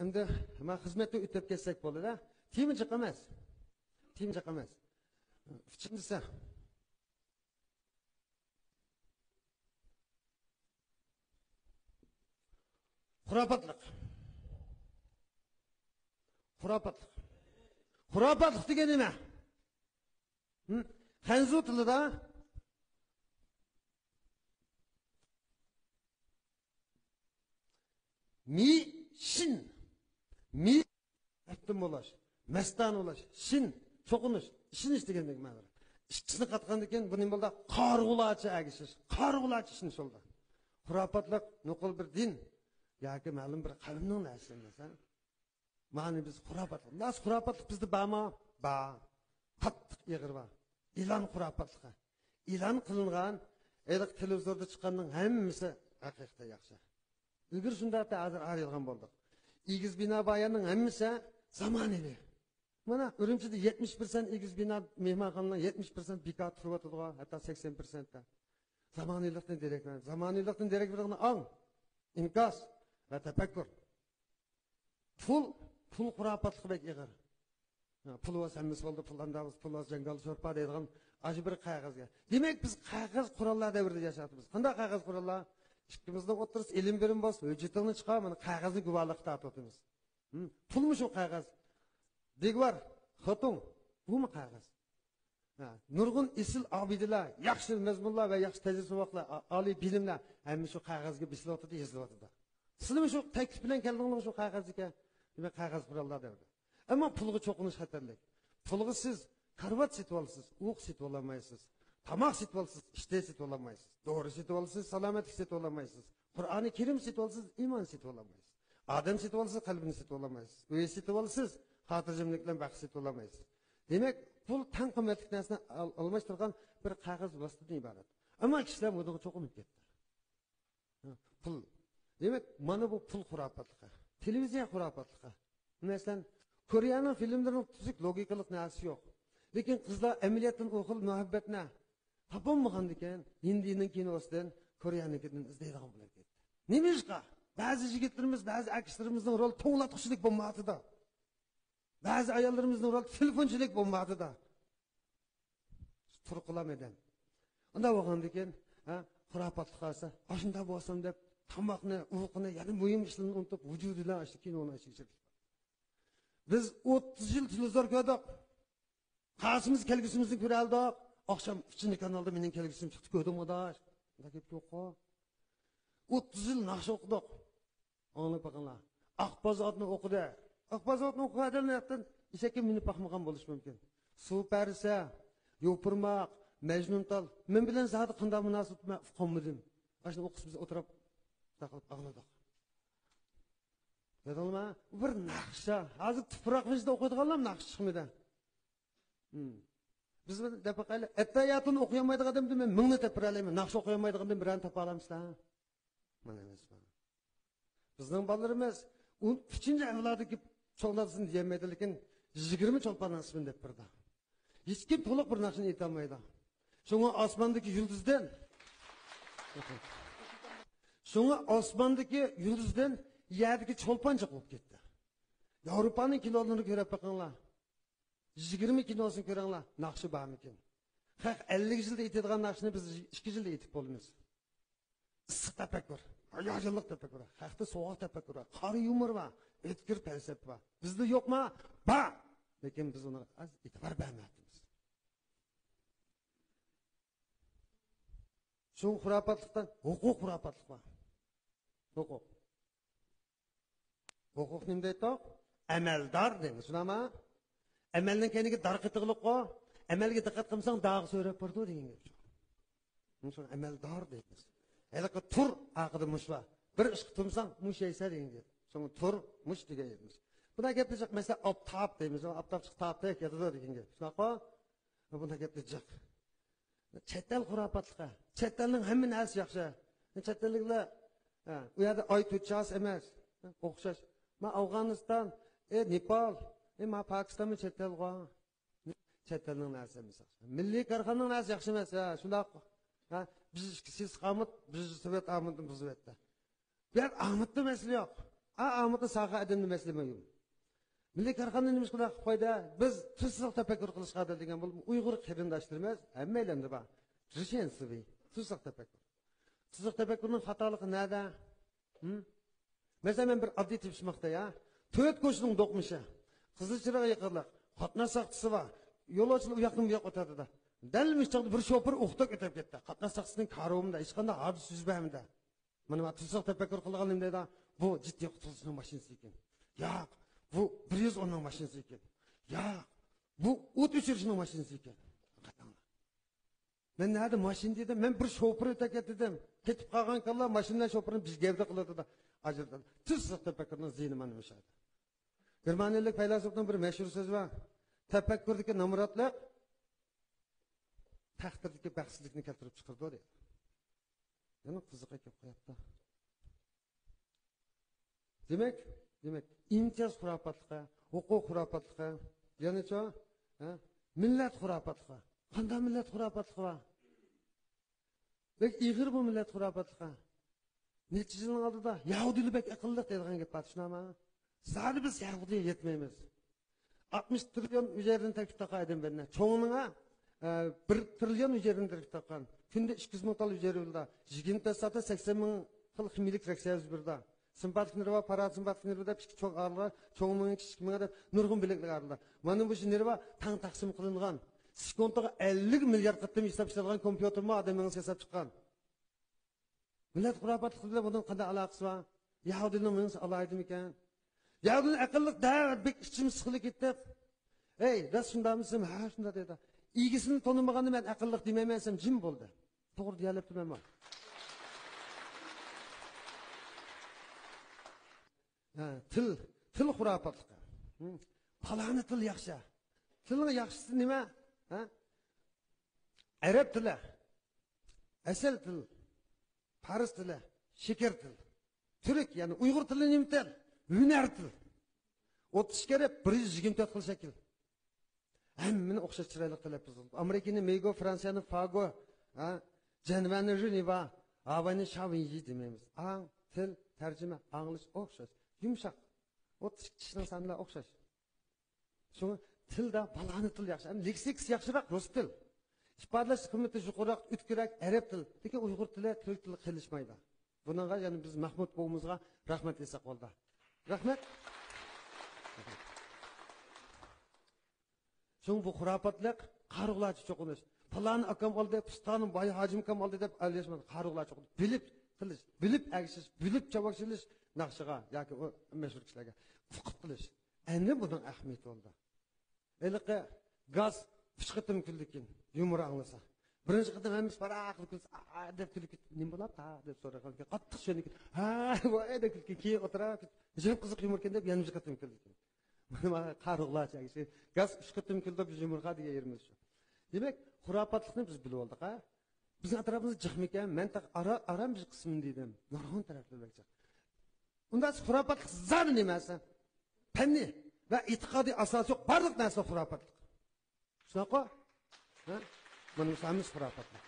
Endi men xizmatga o'tib ketsak bo'ladi-da. Tiyinchiq emas. Tiyinchiq emas. Uchinchisi xurofotlik. Xurofotlik. Xurofotlik degan nima? Xanzu tilida mi shin mi aytdim bo'lash, mastan bo'lash, shin cho'qinish, ishinish deganlik ma'noda. Ikkisini qatqandan keyin bu nima bo'ldi? Qarg'ulachi agishish, qarg'ulachi ishinish bo'ldi. Xurofotlik nuqul bir din yoki ma'lum bir qavmning narsasi emas. Ma'ni biz xurofotlik. Nas xurofotlik bizda bormi? Bor. Qattiq yig'ir bor. İlan xurofotliqqa. İlan qilingan, eliq televizorda chiqqanning hammasi haqiqatda yaxshi. Ilgir shunda hozir ayrilgan bo'ldik. Igiz bino bayanning hammasi zamonaviy. Mana Urumchida 70% igiz bino mehmonxonalar 70% bekor turibdi, hatto 80% da. Zamoniylikdan derak beradi. Zamoniylikdan derak beradigan ong, inkas va tafakkur. Pul xurofotliqdek yig'ir. Pul va hammasi bo'ldi, pullandamiz, pul va jangal sho'rpa deydigan aji bir qog'ozga. Demak biz qog'oz qurollar davrida yashayapmiz. Qanday qog'oz qurollar? Ikkimizning o'tirib ilm berim bos, hujjatingni chiqar, mana qog'ozni guvohlik tortamiz. Pulmi shu qog'oz? Degvar, xotin, bumi qog'oz? Nurg'un isil obidalar, yaxshi mazmunlar va yaxshi tajribalar, oliy bilimlar hamma shu qog'ozga bislotida yozilyapti. Sizmi shu taklif bilan keldingiz shu qog'ozga? Demak qog'oz qurollar davrida. Ama pulga çoğunish xatarlik. Pulga siz karvat setib olasiz, uq setib olmaysiz. Tamoq setib olasiz, ishte setib olmaysiz. Doğru setib olasiz, salomatlik setib olmaysiz. Qur'oni Karim setib olasiz, iymon setib olmaysiz. Odam setib olasiz, qalbini setib olmaysiz. Uy setib olasiz, xotirjamlik bilan baxt setib olmaysiz. Demak, pul tan qimmatli narsani almashtirgan bir qog'oz vositadan iborat. Ammo kishilar bunga cho'qinib ketdi. Pul. Demak, mana bu pul xurofotliqqa. Televiziya xurofotliqqa. Masalan, Koreyaning filmlarining tuzuk logikalik narsa yo'q. Lekin qizlar amaliyotdan o'qil muhabbatni topolmagan ekan, Hindining kinosidan Koreyanikidan izlaydigan bo'lib ketdi. Nima ishqa? Ba'zi yigitlarimiz, ba'zi aktyorlarimizning rol to'nglatqichlik bo'lmoqda. Ba'zi ayollarimizning rol telefonchilik bo'lmoqda. Turqilamedan. Unda bo'lgandan keyin, xurofotlik qilsa, "Ashunda bo'lsam" deb tamoqni, uyquni, ya'ni muhim ishlarni unutib vujudidan ashta kinoni ashirib. Biz 30 yıl televizor ko'rdik. Qasimiz kelgusimizni ko'ra oldik. Akşam 3. kanalda mening kelgusim chiqdi, ko'rdim odash. Unda gap yo'q-ku. 30 yıl naqsh o'qidik. Anlab baqinglar. Aqbozotni o'qidi. Aqbozotni o'qigandan ishakka minib baqmagan bo'lish mumkin. Suv parisa, yo'pirmoq, majnuntal. Men bilan zodi qanday munosabat qolmadim. Ashuni o'qib biz o'tirib taqib ağladik. Yadılma, bir naqsha. Hazır tuproq bizde o'qiydiganlar naqsh chiqmadi. Biz deb qala, attayatuni o'qiyamaydigan odamni men mingni topira olaman. Naqsh o'qiyamaydigan odamni birini topa olamsizlar. Mana emas bu. Bizning bolalarimiz 3-chi avlodiki cho'lnasin demaydi, lekin 20 cho'lpan nasibin deb birdi. Hech kim to'liq bir narsani ayta olmaydi. Shunga osmondagi yulduzdan yerdagi cho'lpancha bo'lib ketdi. Yevropaning kinolarini ko'rib baqinglar. 20 kinosini ko'ringlar, naqshi bormikin. 50 yilda aytadigan naqshni biz 2 yilda aytib bo'lamiz. Issiq tafakkur, hayojonliq tafakkur, haqda so'g'oq tafakkur, qari yumor va etkir falsafa va bizda yo'qmi? Bor. Lekin biz uni e'tibor bermayapmiz. Shu xurofotlikdan huquq xurofotlik bor. Huquq. Huquq nima deydi? Amaldor deymiz, shunami? Amalning keniga darqitiqliqqa, amalga diqqat qilsang dog' so'rab turdi degan gap. Shu amaldor deymiz. Haliqi tur aqida mushva. Bir ish qilsang mushaysa degan gap. So'ng tur mush degan gapmiz. Buna gaplaysak, mesela optap deymiz, optap chiqtapdi ketadi degan gap. Shunaqa? Buna gaplaysak. Chetel xurofotliqqa. Chetelning hamma narsa yaxshi. Chetelliklar u yerda oy tutchas emas, o'xshash. Men Afg'oniston, Nepal, men Pokistonmi chetelga. Chetelning narsamiz yaxshi. Milliy korxonaning narsa yaxshi emas, shundoq. Biz siz qamit, biz Sovet Ahmedni buzib etdi. Bu Ahmedning masala yo'q. Amada sağa adamni mesleme yok. Milli karxana nimiz qilib qo'ydi. Biz tuzsiz tafakkur qilishga degan bu Uyg'ur qarindoshlarimiz hammalarida bor. Rishensivi, tuzsiz tafakkur. Tuzsiz tafakkurning xatoligi nada? Mesela men bir oddiy tepishmoqda ya. 4 ko'chning do'qmishi. Qizilchiroq yaqinliq, qatnash saqchisi bor. Yo'lovchilar u yoqdan bu yoqqa o'tadi. Dal mishtoqda bir shofir o'qitib o'tib ketdi. Qatnash saqchisining qaromida hech qanday hodisa yuz bermadi. Mana tuzsiz tafakkur qilganim dedi. Bu jiddiy qutulishning mashinasi ekan. Yo'q, bu 110ning mashinasi ekan. Yo'q, bu o't o'chirishning mashinasi ekan. Men nerede mashin dedim, men bir şoför ötek etdim. Ketip kalgan kalla maşinle şoförün biz gevde kıladı da acırdı. Tuzsiz tefekkürün zihni manmışaydı. Germaniyalık feylasufun bir meşhur sözü var. Tefekkürdeki namuratlık, takdirdeki baksizlikini keltirip çıkırdı o diye. Yani kızık ekip koyaptı. Demek, imtiyaz hurapatlığa, hukuk hurapatlığa, yani çoğu, millet hurapatlığa. Qanday millet hurapatlığı var? Bek iğir bu millet hurapatlığı. Neçə yılın aldıda Yahudilik bek akıllık deyilgen gep var. Şunama. Zaten biz Yahudi'ye yetmeyimiz. 60 trilyon üzerinde tekip takaydım benimle. Çoğunluğa 1 trilyon üzerinde tekip takan. Günde 200 bin tal üzeri yılda. 20 tesata 80 bin kıl kimilik reksiyaz bir da. Simpatik nirva, para simpatik nirva da pişki çok ağırlar. Çoğunluğun kişki mine de nurgun bileklik ağırlar. Manın bu işin nirva tan taksim kılıngan. Sekundaga 50 milyar qatlam hesap işletilen kompüter mi adamın hesap çıkan. Millet hurapat kıldı bunun qanday alaqası var? Yahudinin meniz alaydım ekan. Yahudinin akıllık da bek içim sıkılık etdi. Hey, ras şunda mısın? Ha şunda dedi. İlgisini tanımaganda men akıllık dememensem jim boldu. To'g'ri deyapti men. Til hurapatlık. Falani til yaxshi. Tilning yaxshisi nima? Arap tili, asal til, Fars tili, şeker til, Türk yani Uygur tili nima til? Hüner til. 30 kere 124 xil shakl. Hammani o'xshash chiroyli qilib buzildi. Amerikaning Mego, Fransiyaning Fago, Jenevani Geneva, Havani Shavinji demaymiz. Ang, til, tarjima, anglish o'xshash, yumshoq. 30 kishining sanlari o'xshash. Shuni tilda balani til yaxshi. Leksik yaxshiroq rus til. İfadalash qiymati yuqoriroq o'tkirroq arab til. Lekin Uyg'ur tili, turk tili qilishmaydi. Bunga yani biz Mahmud bobomizga rahmat desak bo'ldi. Rahmat. Şun bu hurapatlık qarıqlarcha çoğunuz. Falan akam oldu, pistanın bayı hacim kam oldu deb alışmadı. Qarıqlar çoğunuz. Bilip əgisiz, bilip çabaqçılış naqşığa, yoki o meşhur kişilərə fıqıt qilish. Endi bunun əhmiyyəti oldu. Eliqə gaz fışqıtım küldükin, yumur anlasa. Birinci qıdım həmiz paraq qılız, deb küldük. Nim bolap ta deb soraqan ki, qattiq şönik. Ha, bu ayda küldük ki oturaq, jim qızıq yumurken deb yanımız qıtım küldük. Mana qarıqlarcha şey. Gaz fışqıtım küldü biz yumurğa deyə yerimiz şu. Demek hurapatlıqni biz bilib olduq ha. Bizim atrafımızda çıkmıken, men tak aram bir kısmını dedim. Yorğun taraflı olacak. Ondan sonra hurapatlık zaten demezse. Penni ve itikadi asası yok. Barlık neyse hurapatlık. Şuna koy. Bunun samiz hurapatlık.